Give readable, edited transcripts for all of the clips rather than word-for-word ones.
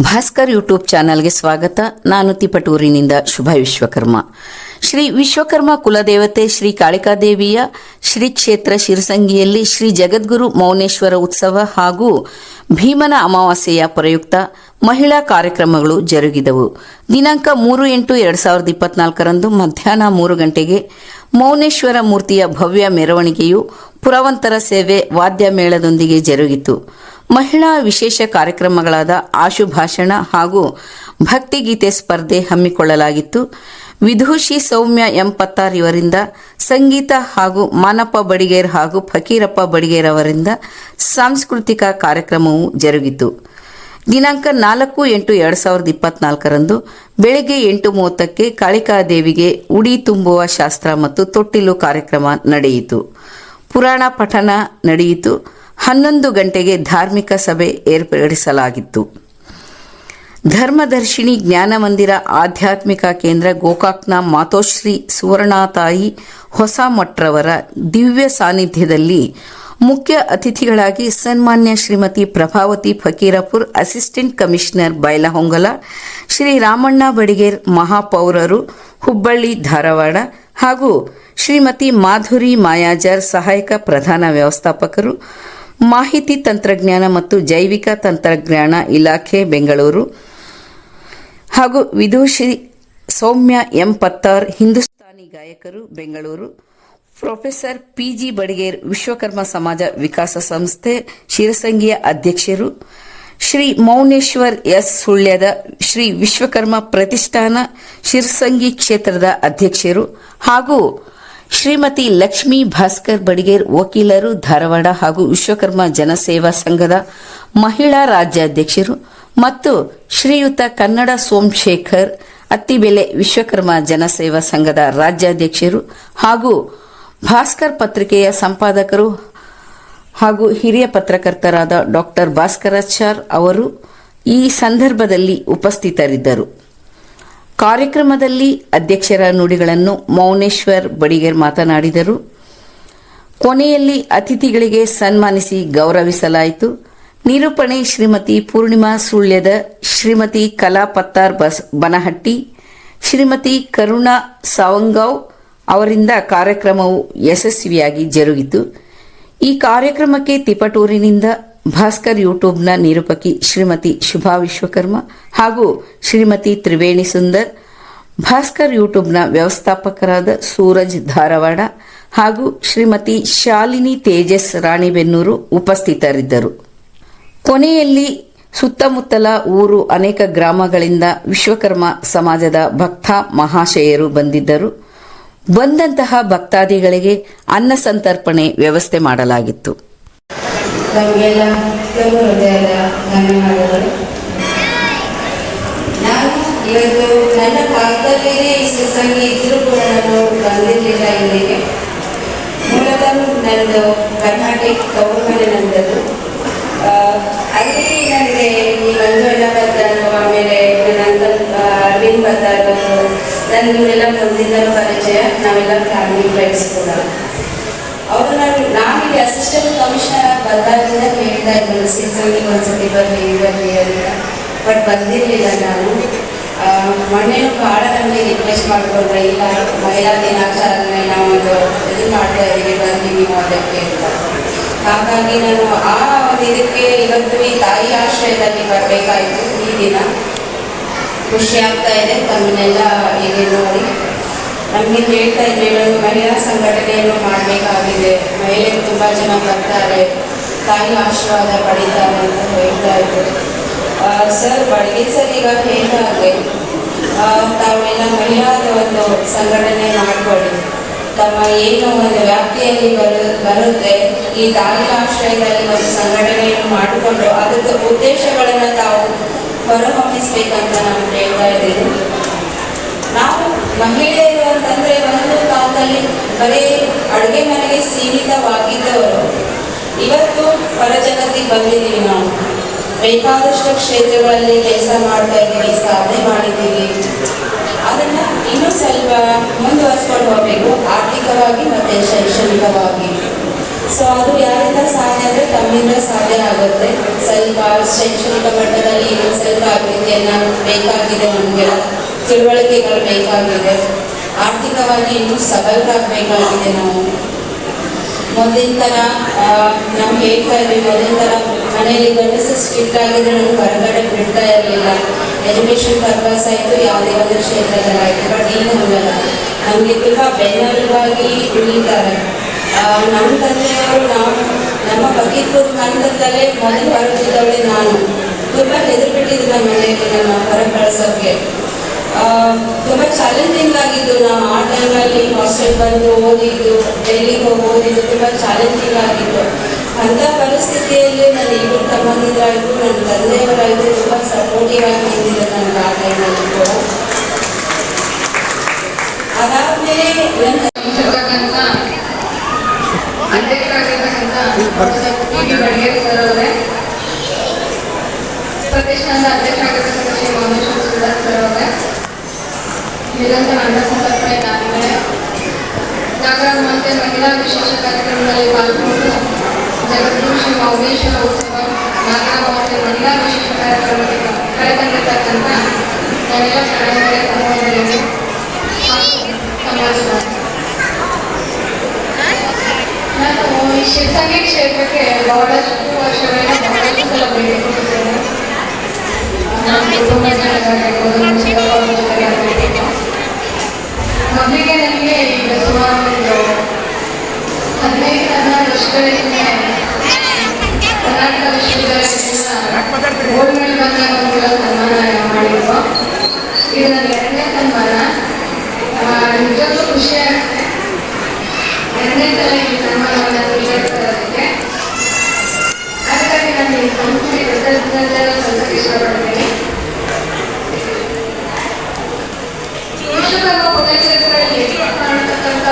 Bhaskar YouTube ಚಾನಲ್ಗೆ ಸ್ವಾಗತ. ನಾನು ತಿಪಟೂರಿನಿಂದ ಶುಭ ವಿಶ್ವಕರ್ಮ. ಶ್ರೀ ವಿಶ್ವಕರ್ಮ ಕುಲದೇವತೆ ಶ್ರೀ ಕಾಳಿಕಾದೇವಿಯ ಶ್ರೀ ಕ್ಷೇತ್ರ ಶಿರಸಂಗಿಯಲ್ಲಿ ಶ್ರೀ ಜಗದ್ಗುರು ಮೌನೇಶ್ವರ ಉತ್ಸವ ಹಾಗೂ ಭೀಮನ ಅಮಾವಾಸ್ಯೆಯ ಪ್ರಯುಕ್ತ ಮಹಿಳಾ ಕಾರ್ಯಕ್ರಮಗಳು ಜರುಗಿದವು. ದಿನಾಂಕ 3/8/2024 ಮಧ್ಯಾಹ್ನ 3 ಗಂಟೆಗೆ ಮೌನೇಶ್ವರ ಮೂರ್ತಿಯ ಭವ್ಯ ಮೆರವಣಿಗೆಯು ಪುರವಂತರ ಸೇವೆ ವಾದ್ಯ ಮೇಳದೊಂದಿಗೆ ಜರುಗಿತು. ಮಹಿಳಾ ವಿಶೇಷ ಕಾರ್ಯಕ್ರಮಗಳಾದ ಆಶುಭಾಷಣ ಹಾಗೂ ಭಕ್ತಿಗೀತೆ ಸ್ಪರ್ಧೆ ಹಮ್ಮಿಕೊಳ್ಳಲಾಗಿತ್ತು. ವಿದೂಷಿ ಸೌಮ್ಯ ಎಂ ಪತ್ತಾರ್ ಇವರಿಂದ ಸಂಗೀತ ಹಾಗೂ ಮಾನಪ್ಪ ಬಡಿಗೇರ್ ಹಾಗೂ ಫಕೀರಪ್ಪ ಬಡಿಗೇರ್ ಅವರಿಂದ ಸಾಂಸ್ಕೃತಿಕ ಕಾರ್ಯಕ್ರಮವು ಜರುಗಿತು. ದಿನಾಂಕ 4/8/2024 ಬೆಳಗ್ಗೆ 8:30 ಕಾಳಿಕಾದೇವಿಗೆ ಉಡಿ ತುಂಬುವ ಶಾಸ್ತ್ರ ಮತ್ತು ತೊಟ್ಟಿಲು ಕಾರ್ಯಕ್ರಮ ನಡೆಯಿತು. ಪುರಾಣ ಪಠಣ ನಡೆಯಿತು. 11 ಗಂಟೆಗೆ ಧಾರ್ಮಿಕ ಸಭೆ ಏರ್ಪಡಿಸಲಾಗಿತ್ತು. ಧರ್ಮದರ್ಶಿನಿ ಜ್ಞಾನ ಮಂದಿರ ಆಧ್ಯಾತ್ಮಿಕ ಕೇಂದ್ರ ಗೋಕಾಕ್ನ ಮಾತೋಶ್ರೀ ಸುವರ್ಣತಾಯಿ ಹೊಸಮಠ್ರವರ ದಿವ್ಯ ಸಾನ್ನಿಧ್ಯದಲ್ಲಿ ಮುಖ್ಯ ಅತಿಥಿಗಳಾಗಿ ಸನ್ಮಾನ್ಯ ಶ್ರೀಮತಿ ಪ್ರಭಾವತಿ ಫಕೀರಪುರ್, ಅಸಿಸ್ಟೆಂಟ್ ಕಮಿಷನರ್ ಬೈಲಹೊಂಗಲ, ಶ್ರೀ ರಾಮಣ್ಣ ಬಡಿಗೇರ್ ಮಹಾಪೌರರು ಹುಬ್ಬಳ್ಳಿ ಧಾರವಾಡ ಹಾಗೂ ಶ್ರೀಮತಿ ಮಾಧುರಿ ಮಾಯಾಜರ್ ಸಹಾಯಕ ಪ್ರಧಾನ ವ್ಯವಸ್ಥಾಪಕರು, ಮಾಹಿತಿ ತಂತ್ರಜ್ಞಾನ ಮತ್ತು ಜೈವಿಕ ತಂತ್ರಜ್ಞಾನ ಇಲಾಖೆ ಬೆಂಗಳೂರು ಹಾಗೂ ವಿದೂಷಿ ಸೌಮ್ಯ ಎಂ ಪತ್ತಾರ್ ಹಿಂದೂಸ್ತಾನಿ ಗಾಯಕರು ಬೆಂಗಳೂರು, ಪ್ರೊಫೆಸರ್ PG ಬಡಿಗೇರ್ ವಿಶ್ವಕರ್ಮ ಸಮಾಜ ವಿಕಾಸ ಸಂಸ್ಥೆ ಶಿರಸಂಗಿಯ ಅಧ್ಯಕ್ಷರು, ಶ್ರೀ ಮೌನೇಶ್ವರ್ ಎಸ್ ಸುಳ್ಯದ ಶ್ರೀ ವಿಶ್ವಕರ್ಮ ಪ್ರತಿಷ್ಠಾನ ಶಿರಸಂಗಿ ಕ್ಷೇತ್ರದ ಅಧ್ಯಕ್ಷರು ಹಾಗೂ ಶ್ರೀಮತಿ ಲಕ್ಷ್ಮೀ ಭಾಸ್ಕರ್ ಬಡಿಗೇರ್ ವಕೀಲರು ಧಾರವಾಡ ಹಾಗೂ ವಿಶ್ವಕರ್ಮ ಜನಸೇವಾ ಸಂಘದ ಮಹಿಳಾ ರಾಜ್ಯಾಧ್ಯಕ್ಷರು ಮತ್ತು ಶ್ರೀಯುತ ಕನ್ನಡ ಸೋಮಶೇಖರ್ ಅತ್ತಿಬೆಲೆ ವಿಶ್ವಕರ್ಮ ಜನಸೇವಾ ಸಂಘದ ರಾಜ್ಯಾಧ್ಯಕ್ಷರು ಹಾಗೂ ಭಾಸ್ಕರ್ ಪತ್ರಿಕೆಯ ಸಂಪಾದಕರು ಹಾಗೂ ಹಿರಿಯ ಪತ್ರಕರ್ತರಾದ ಡಾಕ್ಟರ್ ಭಾಸ್ಕರಾಚಾರ್ ಅವರು ಈ ಸಂದರ್ಭದಲ್ಲಿ ಉಪಸ್ಥಿತರಿದ್ದರು. ಕಾರ್ಯಕ್ರಮದಲ್ಲಿ ಅಧ್ಯಕ್ಷರ ನುಡಿಗಳನ್ನು ಮೌನೇಶ್ವರ್ ಬಡಿಗೇರ್ ಮಾತನಾಡಿದರು. ಕೊನೆಯಲ್ಲಿ ಅತಿಥಿಗಳಿಗೆ ಸನ್ಮಾನಿಸಿ ಗೌರವಿಸಲಾಯಿತು. ನಿರೂಪಣೆ ಶ್ರೀಮತಿ ಪೂರ್ಣಿಮಾ ಸುಳ್ಯದ, ಶ್ರೀಮತಿ ಕಲಾ ಪತ್ತಾರ್ ಬನಹಟ್ಟಿ, ಶ್ರೀಮತಿ ಕರುಣಾ ಸಾವಂಗಾವ್ ಅವರಿಂದ ಕಾರ್ಯಕ್ರಮವು ಯಶಸ್ವಿಯಾಗಿ ಜರುಗಿತು. ಈ ಕಾರ್ಯಕ್ರಮಕ್ಕೆ ತಿಪಟೂರಿನಿಂದ ಭಾಸ್ಕರ್ ಯೂಟ್ಯೂಬ್ನ ನಿರೂಪಕಿ ಶ್ರೀಮತಿ ಶುಭಾ ವಿಶ್ವಕರ್ಮ ಹಾಗೂ ಶ್ರೀಮತಿ ತ್ರಿವೇಣಿ ಸುಂದರ್, ಭಾಸ್ಕರ್ ಯೂಟ್ಯೂಬ್ನ ವ್ಯವಸ್ಥಾಪಕರಾದ ಸೂರಜ್ ಧಾರವಾಡ ಹಾಗೂ ಶ್ರೀಮತಿ ಶಾಲಿನಿ ತೇಜಸ್ ರಾಣಿಬೆನ್ನೂರು ಉಪಸ್ಥಿತರಿದ್ದರು. ಕೊನೆಯಲ್ಲಿ ಸುತ್ತಮುತ್ತಲ ಊರು ಅನೇಕ ಗ್ರಾಮಗಳಿಂದ ವಿಶ್ವಕರ್ಮ ಸಮಾಜದ ಭಕ್ತ ಮಹಾಶಯರು ಬಂದಿದ್ದರು. ಬಂದಂತಹ ಭಕ್ತಾದಿಗಳಿಗೆ ಅನ್ನ ಸಂತರ್ಪಣೆ ವ್ಯವಸ್ಥೆ ಮಾಡಲಾಗಿತ್ತು. ನಮಗೆಲ್ಲ ಹೃದಯದ ಧನ್ಯವಾದಗಳು. ನಾನು ಇವತ್ತು ನನ್ನ ಕಾಲದಲ್ಲಿಯೇ ಈ ಶಿರಸಂಗಿ ಇದ್ರೂ ಕೂಡ ನಾನು ಬಂದಿರಲಿಲ್ಲ ಇಲ್ಲಿಗೆ. ಮೂಲತಃ ನನ್ನದು ಕರ್ನಾಟಕ ಗೌರ್ಮೆಂಟ್ ನಂದದ್ದು. ಅಲ್ಲಿ ನನಗೆ ಈ ಮಂಜುಳ ಭದ್ರನು, ಆಮೇಲೆ ನನ್ನ ಅರವಿಂದ್ ಭದ್ರನು, ನನಗೆಲ್ಲ ಮೊದಲಿಂದಲೂ ಪರಿಚಯ. ನಾವೆಲ್ಲ ಫ್ಯಾಮಿಲಿ ಫ್ರೆಂಡ್ಸ್ ಕೂಡ. ಅವರು ನಾನಿಗೆ ಅಸಿಸ್ಟೆಂಟ್ ಕಮಿಷನರ್ ಬಂದಾಗಿಂದ ಹೇಳ್ತಾ ಇದ್ದರು ಶಿರಸಂಗಿಗೆ ಒಂದ್ಸತಿ ಬರಲಿ ಅಂತ. ಬಟ್ ಬಂದಿರಲಿಲ್ಲ ನಾನು. ಮೊನ್ನೆನೂ ಭಾಳ ನಮಗೆ ರಿಕ್ವೆಸ್ಟ್ ಮಾಡಿಕೊಂಡ್ರೆ, ಇಲ್ಲ ಮಹಿಳಾ ದಿನಾಚರಣೆ ನಾವು ಒಂದು ಇದು ಮಾಡ್ತಾ ಇದ್ದೀವಿ, ಬನ್ನಿ ನೀವು ಅದಕ್ಕೆ ಅಂತ. ಹಾಗಾಗಿ ನಾನು ಆ ಒಂದು ಇದಕ್ಕೆ ಇವತ್ತು ಈ ತಾಯಿ ಆಶ್ರಯದಲ್ಲಿ ಬರಬೇಕಾಯಿತು. ಈ ದಿನ ಖುಷಿ ಆಗ್ತಾ ಇದೆ ತಮ್ಮನ್ನೆಲ್ಲ ಹೀಗೆ ನೋಡಿ. ನಮಗೆ ಹೇಳ್ತಾ ಇದ್ರೆ ಮಹಿಳಾ ಸಂಘಟನೆಯನ್ನು ಮಾಡಬೇಕಾಗಿದೆ, ಮಹಿಳೆಯರು ತುಂಬ ಜನ ಬರ್ತಾರೆ, ತಾಯಿ ಆಶೀರ್ವಾದ ಪಡೀತಾರೆ ಅಂತ ಹೇಳ್ತಾ ಇದ್ರು. ಸರ್ ಬಡಗಿದ್ ಸರ್ ಈಗ ಹೇಳ್ದಾಗೆ ತಾವೆಲ್ಲ ಮಹಿಳಾದ ಒಂದು ಸಂಘಟನೆ ಮಾಡಿಕೊಳ್ಳಿ. ತಮ್ಮ ಏನು ಒಂದು ವ್ಯಾಪ್ತಿಯಲ್ಲಿ ಬರುತ್ತೆ ಈ ತಾಯಿ ಆಶ್ರಯದಲ್ಲಿ ಒಂದು ಸಂಘಟನೆಯನ್ನು ಮಾಡಿಕೊಂಡು ಅದರ ಉದ್ದೇಶಗಳನ್ನು ತಾವು ಹೊರಹೊಮ್ಮಿಸ್ಬೇಕಂತ ನಾನು ಹೇಳ್ತಾ ಇದ್ದೀನಿ. ನಾವು ಮಹಿಳೆಯರು ಅಂತಂದರೆ ಒಂದು ಕಾಲದಲ್ಲಿ ಬರೀ ಅಡುಗೆ ಮನೆಗೆ ಸೀಮಿತವಾಗಿದ್ದವರು ಇವತ್ತು ಹೊರ ಜಗತ್ತಿಗೆ ಬಂದಿದ್ದೀವಿ. ನಾವು ಬೇಕಾದಷ್ಟು ಕ್ಷೇತ್ರಗಳಲ್ಲಿ ಕೆಲಸ ಮಾಡ್ತಾ ಇದ್ದೀವಿ, ಸಾಧನೆ ಮಾಡಿದ್ದೀವಿ. ಅದನ್ನು ಇನ್ನೂ ಸ್ವಲ್ಪ ಮುಂದುವರಿಸ್ಕೊಂಡು ಹೋಗಬೇಕು, ಆರ್ಥಿಕವಾಗಿ ಮತ್ತು ಶೈಕ್ಷಣಿಕವಾಗಿ. ಸೊ ಅದು ಯಾರಿಂದ ಸಾಧ್ಯ ಅಂದರೆ ತಮ್ಮಿಂದ ಸಾಧ್ಯ ಆಗುತ್ತೆ. ಸ್ವಲ್ಪ ಶೈಕ್ಷಣಿಕ ಮಟ್ಟದಲ್ಲಿ ಇನ್ನೊಂದು ಸ್ವಲ್ಪ ಅಭಿವೃದ್ಧಿಯನ್ನು ಬೇಕಾಗಿದೆ, ನಮಗೆ ತಿಳುವಳಿಕೆಗಳು ಬೇಕಾಗಿದೆ, ಆರ್ಥಿಕವಾಗಿ ಇನ್ನೂ ಸಬಲರಾಗಬೇಕಾಗಿದೆ. ನಾವು ಮೊದಲಿನ ಥರ ನಾವು ಹೇಳ್ತಾ ಇದ್ವಿ, ಮೊದಲಿನ ಥರ ಮನೆಯಲ್ಲಿ ಗಂಡಸು ಸ್ಟ್ರಿಕ್ಟ್ ಆಗಿದ್ರೆ ನಮ್ಗೆ ಹೊರಗಡೆ ಬಿಡ್ತಾ ಇರಲಿಲ್ಲ. ಎಜುಕೇಷನ್ ಪರ್ಪಸ್ ಆಯಿತು, ಯಾವುದೇ ಒಂದು ಕ್ಷೇತ್ರದಲ್ಲಾಯಿತು. ಬಟ್ ಈಗ ಹಂಗಲ್ಲ, ನಮಗೆ ತುಂಬ ಬೆನ್ನೆಲುಬಾಗಿ ಉಳಿತಾರೆ. ನಮ್ಮ ತಂದೆಯವರು ನಮ್ಮ ಬಗ್ಗಿದ್ದು ಹಂತದಲ್ಲೇ ಮೊದಲು ಹೊರಗಿದ್ದವಳೆ ನಾನು. ತುಂಬ ಹೆದರ್ಬಿಟ್ಟಿದ್ದು ನಮ್ಮ ಮನೆಯಲ್ಲಿ ನಮ್ಮ ಹೊರ ಕಳಿಸೋಕ್ಕೆ. ತುಂಬ ಚಾಲೆಂಜಿಂಗ್ ಆಗಿದ್ದು. ನಾವು ಆ ಟೈಮಲ್ಲಿ ಹಾಸ್ಟೆಲ್ ಬಂದು ಓದಿದ್ದು, ಡೆಲ್ಲಿಗೆ ಹೋಗಿ ಓದಿದ್ದು ತುಂಬ ಚಾಲೆಂಜಿಂಗ್ ಆಗಿತ್ತು. ಅಂಥ ಪರಿಸ್ಥಿತಿಯಲ್ಲಿ ನನ್ನ ಇಬ್ಬರು ತಮ್ಮಂದಿರಾಯಿತು, ನನ್ನ ತಂದೆಯವರಾಯಿತು ತುಂಬ ಸಪೋರ್ಟಿವ್ ಆಗಿ ನಿಂತಿದ್ದೆ ನನಗೆ ಆ ಟೈಮಲ್ಲಿ ಕೂಡ. ಅದಾದಮೇಲೆ ಪ್ರತಿಷ್ಠಾನದ ಅಧ್ಯಕ್ಷರಾಗಿರ್ತಕ್ಕಂಥ ಶ್ರೀ ಮೌನೇಶ್ವರ ಸುಧಾಸ್ ಸರ್ ಅವರೇ, ನಿರಂತರ ಅನ್ನ ಸಂತರ್ಪಣೆ ಆದಮೇಲೆ ನಾಗರ ಮಾತೆ ಮಹಿಳಾ ವಿಶೇಷ ಕಾರ್ಯಕ್ರಮದಲ್ಲಿ ಪಾಲ್ಗೊಂಡು ಜಗದ್ಗುರು ಶ್ರೀ ಮೌನೇಶ್ವರ ಉತ್ಸವ ನಾಗರ ಮಾತೆ ಮಹಿಳಾ ವಿಶೇಷ ಕಾರ್ಯಕ್ರಮಕ್ಕೆ ಕರೆತಂದಿರ್ತಕ್ಕಂಥ ನಾವೆಲ್ಲ ಸಮಾಜದಲ್ಲಿ ಸಹೋದರಿಯರು ಸಮಾಜದ ನಾನು ಈ ಶಿವಸಂಗಿ ಕ್ಷೇತ್ರಕ್ಕೆ ಬಹಳಷ್ಟು ವರ್ಷಗಳಿಂದ ಬಹಳಷ್ಟು ಸಲ ಭೇಟಿ ಕೊಟ್ಟಿದ್ದೇನೆ. ನಾನು ಕುಟುಂಬ ಜೊತೆಗಾಗಿರ್ಬೋದು, ಮೊದಲಿಗೆ ನನಗೆ ಈಗ ಸುಮಾರು 15-16 ವರ್ಷಗಳ ಹಿಂದೆ ಕರ್ನಾಟಕ ವಿಶ್ವವಿದ್ಯಾಲಯದಿಂದ ಗೋಲ್ಡ್ ಮೆಡಲ್ ಬಂದ ಒಂದು ಸನ್ಮಾನ ಮಾಡಿದ್ರು. ಇದು ನನ್ನ 2ನೇ ಸನ್ಮಾನ. ನಿಜಕ್ಕೂ ಖುಷಿ ಆಗುತ್ತೆ 2ನೇ ಸಲ ಈ ಸನ್ಮಾನವನ್ನು ಸ್ವೀಕರಿಸೋದಕ್ಕೆ. ಹಾಗಾಗಿ ನಾನು ಈ ಸಂಸ್ಥೆಗೆ ಕೃತಜ್ಞತೆ ಸಲ್ಲಿಸಕ್ಕೆ ಇಷ್ಟಪಡ್ತೀನಿ. ವಿಶ್ವಕರ್ಮ ಪುಣ್ಯಕ್ಷೇತ್ರಗಳಲ್ಲಿ ಕಾಣತಕ್ಕಂಥ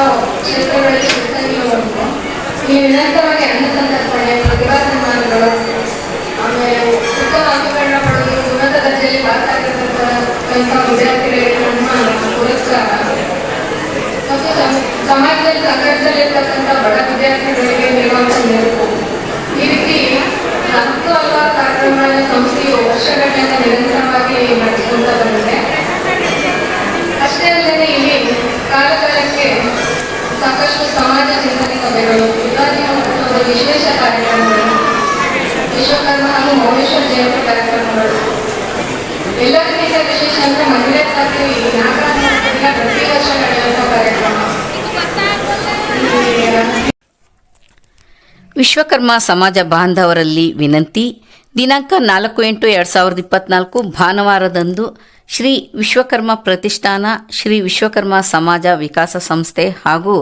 ಕ್ಷೇತ್ರಗಳಲ್ಲಿ ಶಿವಸಂಗಿ ಉಂಟು. ಈ ನಿರಂತರವಾಗಿ ಅನ್ನ ಸಂತರ್ಪಣೆ, ಪ್ರತಿಭಾ ಸನ್ಮಾನಗಳು, ಆಮೇಲೆ ಉತ್ತಮ ಅಂಕಗಳನ್ನ ಪಡೆದು ಉನ್ನತ ದರ್ಜೆಯಲ್ಲಿ ಪಾಸ್ ಆಗಿರ್ತಕ್ಕಂಥ ವಿದ್ಯಾರ್ಥಿಗಳಿಗೆ ಸನ್ಮಾನ, ಪುರಸ್ಕಾರ ಮತ್ತು ಸಮಾಜದಲ್ಲಿ ಸಂಕಟದಲ್ಲಿರ್ತಕ್ಕಂಥ ಬಡ ವಿದ್ಯಾರ್ಥಿಗಳಿಗೆ ನೀಡುವಂಥ ನೆರವು, ಈ ರೀತಿ ಹತ್ತು ಹಲವಾರು ಕಾರ್ಯಕ್ರಮಗಳನ್ನು ಸಂಸ್ಥೆಯು ವರ್ಷಗಳಿಂದ ನಿರಂತರವಾಗಿ ನಡೆಸಿಕೊಂಡ ಬಂದಿದೆ. ಅಷ್ಟೇ ಅಲ್ಲದೆ ಇಲ್ಲಿ ಕಾಲಕಾಲಕ್ಕೆ ಸಾಕಷ್ಟು ಸಮಾಜ ಚಿಂತನೆ ಸಭೆಗಳು, ಯುಗಾದಿ ಮಹೋತ್ಸವದ ವಿಶೇಷ ಕಾರ್ಯಕ್ರಮಗಳು, ವಿಶ್ವಕರ್ಮ ಹಾಗೂ ಮೌನೇಶ್ವರ ಜಯಂತಿ ಕಾರ್ಯಕ್ರಮಗಳು, ಎಲ್ಲದಕ್ಕಿಂತ ವಿಶೇಷ ಅಂದರೆ ಮಹಿಳೆಯರಿಗಾಗಿ ನಾಗರ ಪ್ರತಿ ವರ್ಷ ನಡೆಯುವಂಥ ಕಾರ್ಯಕ್ರಮ. ವಿಶ್ವಕರ್ಮ ಸಮಾಜ ಬಾಂಧವರಲ್ಲಿ ವಿನಂತಿ. ದಿನಾಂಕ 4/8/2024 ಭಾನುವಾರದಂದು ಶ್ರೀ ವಿಶ್ವಕರ್ಮ ಪ್ರತಿಷ್ಠಾನ, ಶ್ರೀ ವಿಶ್ವಕರ್ಮ ಸಮಾಜ ವಿಕಾಸ ಸಂಸ್ಥೆ ಹಾಗೂ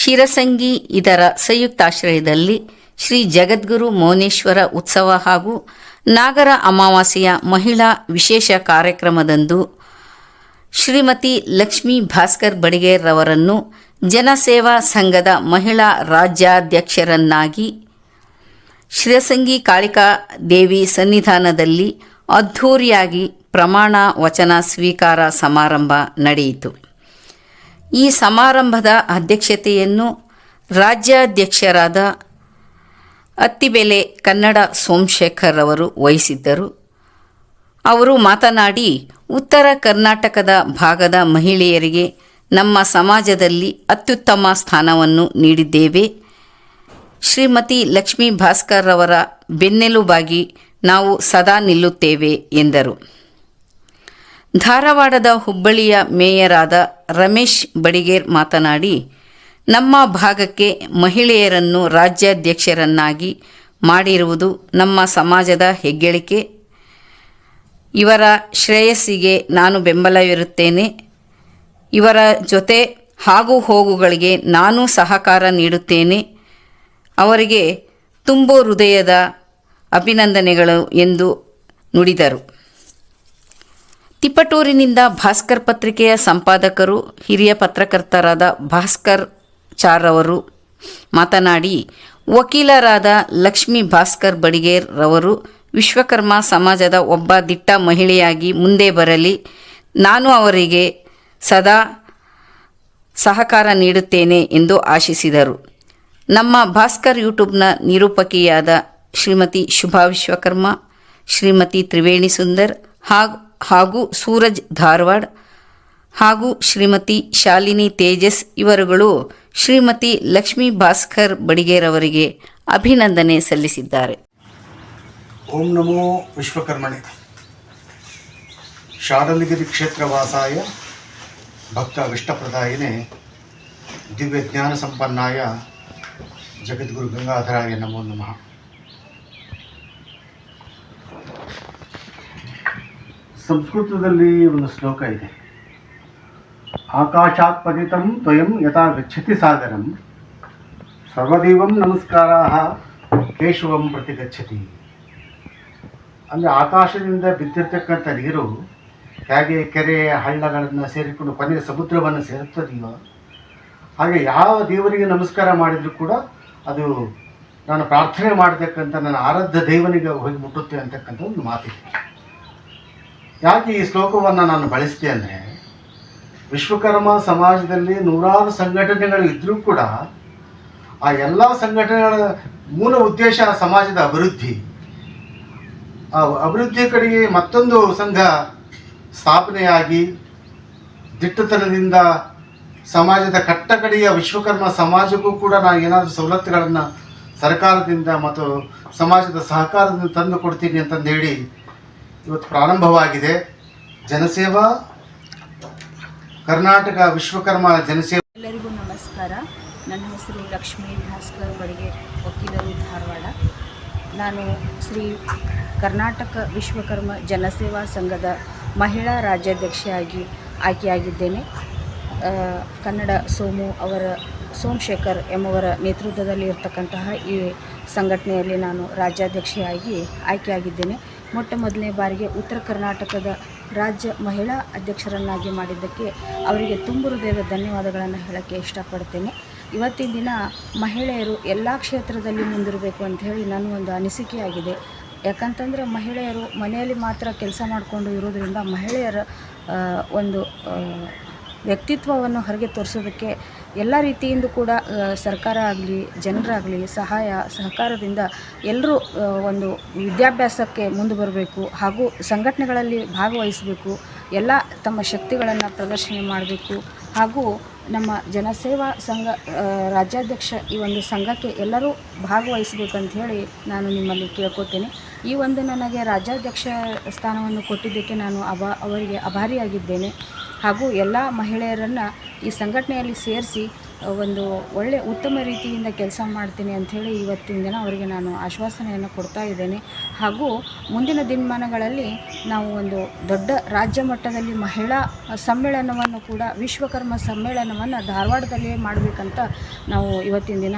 ಶಿರಸಂಗಿ ಇದರ ಸಂಯುಕ್ತಾಶ್ರಯದಲ್ಲಿ ಶ್ರೀ ಜಗದ್ಗುರು ಮೌನೇಶ್ವರ ಉತ್ಸವ ಹಾಗೂ ನಾಗರ ಅಮಾವಾಸ್ಯೆಯ ಮಹಿಳಾ ವಿಶೇಷ ಕಾರ್ಯಕ್ರಮದಂದು ಶ್ರೀಮತಿ ಲಕ್ಷ್ಮೀ ಭಾಸ್ಕರ್ ಬಡಿಗೇರ್ ರವರನ್ನು ಜನಸೇವಾ ಸಂಘದ ಮಹಿಳಾ ರಾಜ್ಯಾಧ್ಯಕ್ಷರನ್ನಾಗಿ ಶಿರಸಂಗಿ ಕಾಳಿಕಾ ದೇವಿ ಸನ್ನಿಧಾನದಲ್ಲಿ ಅದ್ಧೂರಿಯಾಗಿ ಪ್ರಮಾಣ ವಚನ ಸ್ವೀಕಾರ ಸಮಾರಂಭ ನಡೆಯಿತು. ಈ ಸಮಾರಂಭದ ಅಧ್ಯಕ್ಷತೆಯನ್ನು ರಾಜ್ಯಾಧ್ಯಕ್ಷರಾದ ಅತ್ತಿಬೆಲೆ ಕನ್ನಡ ಸೋಮಶೇಖರ್ ಅವರು ವಹಿಸಿದ್ದರು. ಅವರು ಮಾತನಾಡಿ, ಉತ್ತರ ಕರ್ನಾಟಕದ ಭಾಗದ ಮಹಿಳೆಯರಿಗೆ ನಮ್ಮ ಸಮಾಜದಲ್ಲಿ ಅತ್ಯುತ್ತಮ ಸ್ಥಾನವನ್ನು ನೀಡಿದ್ದೇವೆ. ಶ್ರೀಮತಿ ಲಕ್ಷ್ಮೀ ಭಾಸ್ಕರ್ ಅವರ ಬೆನ್ನೆಲುಬಾಗಿ ನಾವು ಸದಾ ನಿಲ್ಲುತ್ತೇವೆ ಎಂದರು. ಧಾರವಾಡದ ಹುಬ್ಬಳ್ಳಿಯ ಮೇಯರ್ ಆದ ರಮೇಶ್ ಬಡಿಗೇರ್ ಮಾತನಾಡಿ, ನಮ್ಮ ಭಾಗಕ್ಕೆ ಮಹಿಳೆಯರನ್ನು ರಾಜ್ಯಾಧ್ಯಕ್ಷರನ್ನಾಗಿ ಮಾಡಿರುವುದು ನಮ್ಮ ಸಮಾಜದ ಹೆಗ್ಗಳಿಕೆ. ಇವರ ಶ್ರೇಯಸ್ಸಿಗೆ ನಾನು ಬೆಂಬಲವಿರುತ್ತೇನೆ. ಇವರ ಜೊತೆ ಆಗು ಹೋಗುಗಳಿಗೆ ನಾನು ಸಹಕಾರ ನೀಡುತ್ತೇನೆ. ಅವರಿಗೆ ತುಂಬು ಹೃದಯದ ಅಭಿನಂದನೆಗಳು ಎಂದು ನುಡಿದರು. ತಿಪಟೂರಿನಿಂದ ಭಾಸ್ಕರ್ ಪತ್ರಿಕೆಯ ಸಂಪಾದಕರು ಹಿರಿಯ ಪತ್ರಕರ್ತರಾದ ಭಾಸ್ಕರ್ ಚಾರ್ ಅವರು ಮಾತನಾಡಿ, ವಕೀಲರಾದ ಲಕ್ಷ್ಮೀ ಭಾಸ್ಕರ್ ಬಡಿಗೇರ್ ರವರು ವಿಶ್ವಕರ್ಮ ಸಮಾಜದ ಒಬ್ಬ ದಿಟ್ಟ ಮಹಿಳೆಯಾಗಿ ಮುಂದೆ ಬರಲಿ. ನಾನು ಅವರಿಗೆ ಸದಾ ಸಹಕಾರ ನೀಡುತ್ತೇನೆ ಎಂದು ಆಶಿಸಿದರು. ನಮ್ಮ ಭಾಸ್ಕರ್ ಯೂಟ್ಯೂಬ್ನ ನಿರೂಪಕಿಯಾದ ಶ್ರೀಮತಿ ಶುಭಾ ವಿಶ್ವಕರ್ಮ, ಶ್ರೀಮತಿ ತ್ರಿವೇಣಿ ಸುಂದರ್ ಹಾಗೂ ಸೂರಜ್ ಧಾರವಾಡ್ ಹಾಗೂ ಶ್ರೀಮತಿ ಶಾಲಿನಿ ತೇಜಸ್ ಇವರುಗಳು ಶ್ರೀಮತಿ ಲಕ್ಷ್ಮೀ ಭಾಸ್ಕರ್ ಬಡಿಗೇರವರಿಗೆ ಅಭಿನಂದನೆ ಸಲ್ಲಿಸಿದ್ದಾರೆ. ಓಂ ನಮೋ ವಿಶ್ವಕರ್ಮಣೆ. ಶಾಡಲಗಿರಿ ಕ್ಷೇತ್ರವಾಸಾಯ ಭಕ್ತ ವಿಷ್ಟಪ್ರದಾಯಿನೇ ದಿವ್ಯ ಜ್ಞಾನ ಸಂಪನ್ನಾಯ ಜಗದ್ಗುರು ಗಂಗಾಧರಾಯ ನಮೋ ನಮಃ. ಸಂಸ್ಕೃತದಲ್ಲಿ ಒಂದು ಶ್ಲೋಕ ಇದೆ. ಆಕಾಶಾತ್ ಪತಿತಂ ತ್ವಯಂ ಯಥಾ ಗಚ್ಚತಿ ಸಾಗರಂ ಸರ್ವದೇವಂ ನಮಸ್ಕಾರಾಃ ಕೇಶವಂ ಪ್ರತಿ ಗಚ್ಚತಿ. ಅಂದರೆ ಆಕಾಶದಿಂದ ಬಿದ್ದಿರ್ತಕ್ಕಂಥ ನೀರು ಹೇಗೆ ಕೆರೆ ಹಳ್ಳಗಳನ್ನು ಸೇರಿಕೊಂಡು ಕೊನೆಗೆ ಸಮುದ್ರವನ್ನು ಸೇರುತ್ತದೆಯೋ ಹಾಗೆ ಯಾವ ದೇವರಿಗೆ ನಮಸ್ಕಾರ ಮಾಡಿದರೂ ಕೂಡ ಅದು ನಾನು ಪ್ರಾರ್ಥನೆ ಮಾಡತಕ್ಕಂಥ ನನ್ನ ಆರಾಧ್ಯ ದೇವನಿಗೆ ಹೋಗಿ ಮುಟ್ಟುತ್ತೆ ಅಂತಕ್ಕಂಥ ಒಂದು ಮಾತಿದೆ. ಯಾಕೆ ಈ ಶ್ಲೋಕವನ್ನು ನಾನು ಬಳಸಿದೆ ಅಂದರೆ, ವಿಶ್ವಕರ್ಮ ಸಮಾಜದಲ್ಲಿ ನೂರಾರು ಸಂಘಟನೆಗಳು ಇದ್ದರೂ ಕೂಡ ಆ ಎಲ್ಲ ಸಂಘಟನೆಗಳ ಮೂಲ ಉದ್ದೇಶ ಸಮಾಜದ ಅಭಿವೃದ್ಧಿ. ಆ ಅಭಿವೃದ್ಧಿ ಕಡೆಗೆ ಮತ್ತೊಂದು ಸಂಘ ಸ್ಥಾಪನೆಯಾಗಿ ದಿಟ್ಟತನದಿಂದ ಸಮಾಜದ ಕಟ್ಟಕಡೆಯ ವಿಶ್ವಕರ್ಮ ಸಮಾಜಕ್ಕೂ ಕೂಡ ನಾನು ಏನಾದರೂ ಸವಲತ್ತುಗಳನ್ನು ಸರ್ಕಾರದಿಂದ ಮತ್ತು ಸಮಾಜದ ಸಹಕಾರದಿಂದ ತಂದು ಕೊಡ್ತೀನಿ ಅಂತಂದು ಹೇಳಿ ಇವತ್ತು ಪ್ರಾರಂಭವಾಗಿದೆ. ಜನಸೇವಾ ಕರ್ನಾಟಕ ವಿಶ್ವಕರ್ಮ ಜನಸೇವಾ. ಎಲ್ಲರಿಗೂ ನಮಸ್ಕಾರ. ನನ್ನ ಹೆಸರು ಲಕ್ಷ್ಮೀ ಭಾಸ್ಕರ್ ಬಡಿಗೇರ್, ವಕೀಲರು, ಧಾರವಾಡ. ನಾನು ಶ್ರೀ ಕರ್ನಾಟಕ ವಿಶ್ವಕರ್ಮ ಜನಸೇವಾ ಸಂಘದ ಮಹಿಳಾ ರಾಜ್ಯಾಧ್ಯಕ್ಷೆಯಾಗಿ ಆಯ್ಕೆಯಾಗಿದ್ದೇನೆ. ಕನ್ನಡ ಸೋಮಶೇಖರ್ ಎಂಬುವರ ನೇತೃತ್ವದಲ್ಲಿ ಇರತಕ್ಕಂತಹ ಈ ಸಂಘಟನೆಯಲ್ಲಿ ನಾನು ರಾಜ್ಯಾಧ್ಯಕ್ಷೆಯಾಗಿ ಆಯ್ಕೆಯಾಗಿದ್ದೇನೆ. ಮೊದಲನೇ ಬಾರಿಗೆ ಉತ್ತರ ಕರ್ನಾಟಕದ ರಾಜ್ಯ ಮಹಿಳಾ ಅಧ್ಯಕ್ಷರನ್ನಾಗಿ ಮಾಡಿದ್ದಕ್ಕೆ ಅವರಿಗೆ ತುಂಬ ಹೃದಯದ ಧನ್ಯವಾದಗಳನ್ನು ಹೇಳೋಕ್ಕೆ ಇಷ್ಟಪಡ್ತೇನೆ. ಇವತ್ತಿನ ದಿನ ಮಹಿಳೆಯರು ಎಲ್ಲ ಕ್ಷೇತ್ರದಲ್ಲಿ ಮುಂದಿರಬೇಕು ಅಂತ ಹೇಳಿ ನನ್ನ ಒಂದು ಅನಿಸಿಕೆಯಾಗಿದೆ. ಯಾಕಂತಂದರೆ ಮಹಿಳೆಯರು ಮನೆಯಲ್ಲಿ ಮಾತ್ರ ಕೆಲಸ ಮಾಡಿಕೊಂಡು ಇರೋದರಿಂದ ಮಹಿಳೆಯರ ಒಂದು ವ್ಯಕ್ತಿತ್ವವನ್ನು ಹೊರಗೆ ತೋರಿಸೋದಕ್ಕೆ ಎಲ್ಲ ರೀತಿಯಿಂದ ಕೂಡ ಸರ್ಕಾರ ಆಗಲಿ ಜನರಾಗಲಿ ಸಹಕಾರದಿಂದ ಎಲ್ಲರೂ ಒಂದು ವಿದ್ಯಾಭ್ಯಾಸಕ್ಕೆ ಮುಂದೆ ಬರಬೇಕು ಹಾಗೂ ಸಂಘಟನೆಗಳಲ್ಲಿ ಭಾಗವಹಿಸಬೇಕು. ಎಲ್ಲ ತಮ್ಮ ಶಕ್ತಿಗಳನ್ನು ಪ್ರದರ್ಶನ ಮಾಡಬೇಕು ಹಾಗೂ ನಮ್ಮ ಜನಸೇವಾ ಸಂಘ ರಾಜ್ಯಾಧ್ಯಕ್ಷ ಈ ಒಂದು ಸಂಘಕ್ಕೆ ಎಲ್ಲರೂ ಭಾಗವಹಿಸಬೇಕಂತ ಹೇಳಿ ನಾನು ನಿಮ್ಮಲ್ಲಿ ಕೇಳ್ಕೊತೇನೆ. ಈ ಒಂದು ನನಗೆ ರಾಜ್ಯಾಧ್ಯಕ್ಷ ಸ್ಥಾನವನ್ನು ಕೊಟ್ಟಿದ್ದಕ್ಕೆ ನಾನು ಅವರಿಗೆ ಆಭಾರಿಯಾಗಿದ್ದೇನೆ ಹಾಗೂ ಎಲ್ಲ ಮಹಿಳೆಯರನ್ನು ಈ ಸಂಘಟನೆಯಲ್ಲಿ ಸೇರಿಸಿ ಒಂದು ಒಳ್ಳೆಯ ಉತ್ತಮ ರೀತಿಯಿಂದ ಕೆಲಸ ಮಾಡ್ತೀನಿ ಅಂಥೇಳಿ ಇವತ್ತಿನ ದಿನ ಅವರಿಗೆ ನಾನು ಆಶ್ವಾಸನೆಯನ್ನು ಕೊಡ್ತಾ ಇದ್ದೇನೆ. ಹಾಗೂ ಮುಂದಿನ ದಿನಮಾನಗಳಲ್ಲಿ ನಾವು ಒಂದು ದೊಡ್ಡ ರಾಜ್ಯ ಮಟ್ಟದಲ್ಲಿ ಮಹಿಳಾ ಸಮ್ಮೇಳನವನ್ನು ಕೂಡ ವಿಶ್ವಕರ್ಮ ಸಮ್ಮೇಳನವನ್ನು ಧಾರವಾಡದಲ್ಲಿಯೇ ಮಾಡಬೇಕಂತ ನಾವು ಇವತ್ತಿನ ದಿನ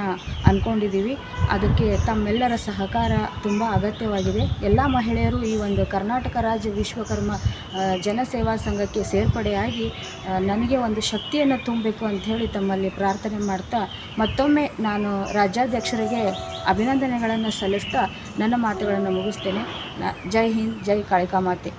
ಅಂದ್ಕೊಂಡಿದ್ದೀವಿ. ಅದಕ್ಕೆ ತಮ್ಮೆಲ್ಲರ ಸಹಕಾರ ತುಂಬ ಅಗತ್ಯವಾಗಿದೆ. ಎಲ್ಲ ಮಹಿಳೆಯರು ಈ ಒಂದು ಕರ್ನಾಟಕ ರಾಜ್ಯ ವಿಶ್ವಕರ್ಮ ಜನಸೇವಾ ಸಂಘಕ್ಕೆ ಸೇರ್ಪಡೆಯಾಗಿ ನನಗೆ ಒಂದು ಶಕ್ತಿಯನ್ನು ತುಂಬಬೇಕು ಅಂಥೇಳಿ ತಮ್ಮಲ್ಲಿ ಪ್ರಾರ್ಥನೆ ಮಾಡ್ತಾ ಮತ್ತೊಮ್ಮೆ ನಾನು ರಾಜ್ಯಾಧ್ಯಕ್ಷರಿಗೆ ಅಭಿನಂದನೆಗಳನ್ನು ಸಲ್ಲಿಸ್ತಾ ನನ್ನ ಮಾತುಗಳನ್ನು ಮುಗಿಸ್ತೇನೆ. ಜೈ ಹಿಂದ್, ಜೈ ಕಾಳಿಕಾ ಮಾತೆ.